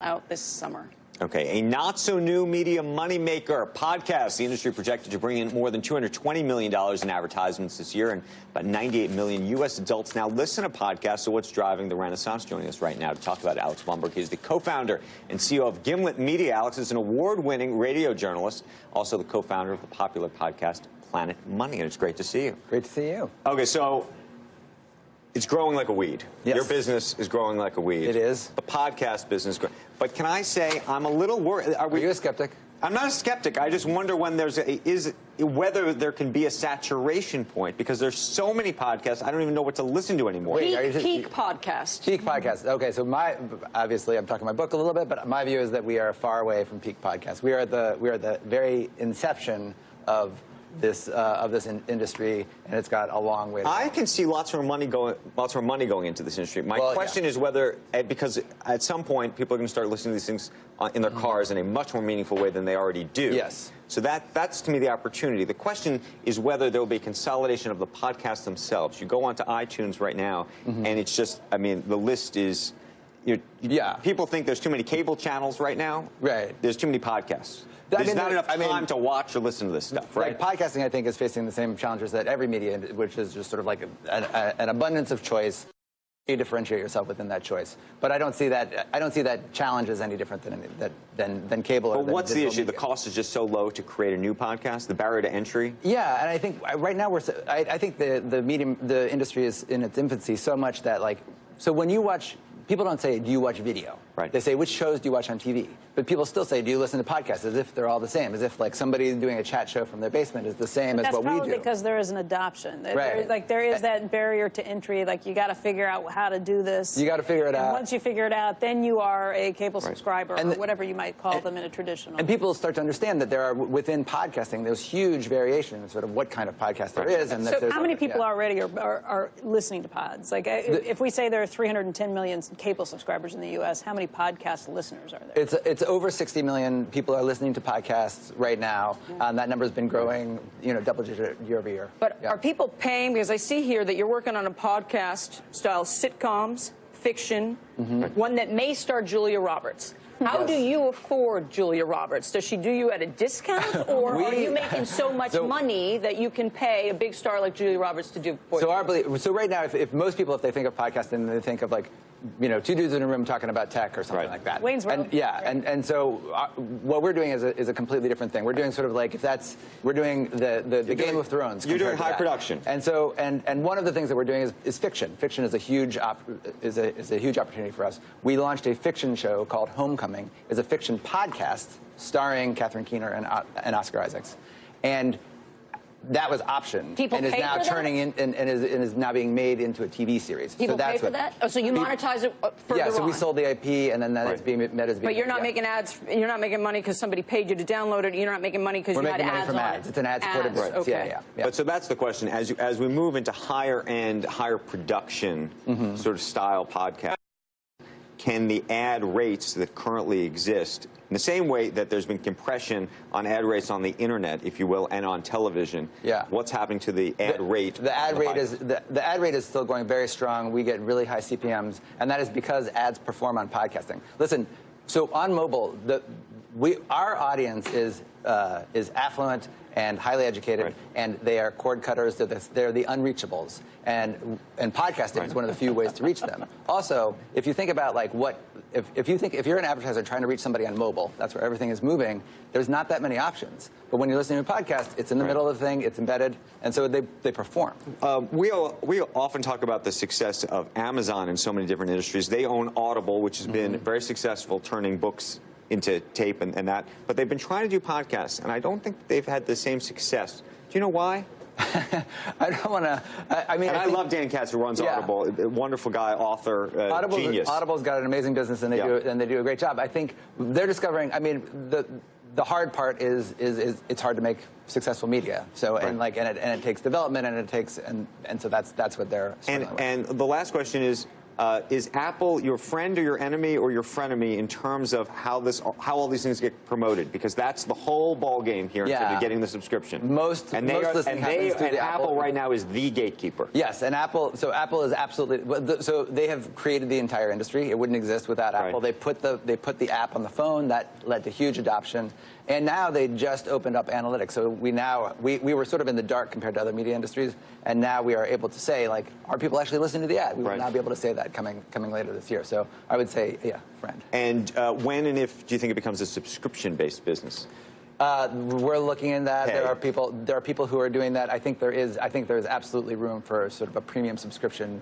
out this summer. Okay, a not-so-new media moneymaker, podcasts. The industry projected to bring in more than $220 million in advertisements this year, and about 98 million U.S. adults now listen to podcasts. So what's driving the renaissance? Joining us right now to talk about Alex Blumberg. He's the co-founder and CEO of Gimlet Media. Alex is an award-winning radio journalist, also the co-founder of the popular podcast Planet Money, and it's great to see you. Great to see you. Okay, so it's growing like a weed. Yes. Your business is growing like a weed. It is. The podcast business. But can I say I'm a little worried. Are you a skeptic? I'm not a skeptic. I just wonder when whether there can be a saturation point, because there's so many podcasts, I don't even know what to listen to anymore. Peak podcast. Peak podcast. Okay, so obviously I'm talking my book a little bit, but my view is that we are far away from peak podcast. We are at the very inception of this industry, and it's got a long way to go. I can see lots more money going into this industry. My question is whether, because at some point people are going to start listening to these things in their cars in a much more meaningful way than they already do. Yes. So that's to me the opportunity. The question is whether there will be consolidation of the podcasts themselves. You go onto iTunes right now, and it's just, I mean, the list is. People think there's too many cable channels right now. Right. There's too many podcasts. There's not enough time to watch or listen to this stuff, right? Like podcasting, I think, is facing the same challenges that every media, which is just sort of like an abundance of choice. You differentiate yourself within that choice, but I don't see that. I don't see that challenge as any different than cable. But what's the issue? The cost is just so low to create a new podcast. The barrier to entry. Yeah, and I think right now I think the industry is in its infancy so much that so when you watch. People don't say, do you watch video? Right. They say, which shows do you watch on TV? But people still say, do you listen to podcasts? As if they're all the same. As if somebody doing a chat show from their basement is the same as what we do. That's probably because there is an adoption. Right. There is that barrier to entry. You got to figure out how to do this. You got to figure it out. Once you figure it out, then you are a cable subscriber, or whatever you might call them in a traditional. And people start to understand that there are, within podcasting, there's huge variation in sort of what kind of podcast there is. And so how many people already are listening to pods? If we say there are 310 million cable subscribers in the U.S., how many podcast listeners are there? It's over 60 million people are listening to podcasts right now. That number's been growing, double-digit year over year. But are people paying? Because I see here that you're working on a podcast-style sitcoms, fiction, one that may star Julia Roberts. How do you afford Julia Roberts? Does she do you at a discount, or are you making so much money that you can pay a big star like Julia Roberts to do for you? So right now, if most people, if they think of podcasting, they think of two dudes in a room talking about tech or something like that. Wayne's World. And so what we're doing is a completely different thing. We're doing sort of we're doing the Game of Thrones. You're doing high production. And so and one of the things that we're doing is fiction. Fiction is a huge opportunity for us. We launched a fiction show called Homecoming. It's a fiction podcast starring Catherine Keener and Oscar Isaacs, and that was optioned and is now turning in and is now being made into a TV series. People pay for that? Oh, so you monetize it further on? Yeah, so we sold the IP, and then it's being met as being. But you're not making ads. You're not making money because somebody paid you to download it. You're not making money because you had ads on it. It's an ad-supported business. Okay. Yeah. But so that's the question. As we move into higher end, higher production sort of style podcast, can the ad rates that currently exist, in the same way that there's been compression on ad rates on the internet, if you will, and on television, what's happening to the ad rate? The ad rate is still going very strong. We get really high CPMs, and that is because ads perform on podcasting. Listen, so on mobile, our audience is affluent and highly educated, and they are cord cutters. They're the unreachables, and podcasting is one of the few ways to reach them. Also, if you think about if you're an advertiser trying to reach somebody on mobile, that's where everything is moving. There's not that many options. But when you're listening to a podcast, it's in the middle of the thing, it's embedded, and so they perform. We often talk about the success of Amazon in so many different industries. They own Audible, which has been very successful, turning books into tape and that, but they've been trying to do podcasts, and I don't think they've had the same success. Do you know why? I don't want to. I love Dan Katz, who runs Audible. A wonderful guy, author, genius. Audible's got an amazing business, and they do a great job. I think they're discovering. I mean, the hard part is it's hard to make successful media. So and it takes development, and so that's what they're. And the last question is, Is Apple your friend or your enemy or your frenemy in terms of how all these things get promoted? Because that's the whole ball game here in terms of getting the subscription. Apple right now is the gatekeeper. Yes, and Apple is absolutely, so they have created the entire industry. It wouldn't exist without Apple. They put the app on the phone. That led to huge adoption. And now they just opened up analytics. So we were sort of in the dark compared to other media industries, and now we are able to say, like, are people actually listening to the ad? We will now be able to say that coming later this year. So I would say, yeah, friend. And when and if do you think it becomes a subscription-based business? We're looking in that. There are people who are doing that. I think there is absolutely room for sort of a premium subscription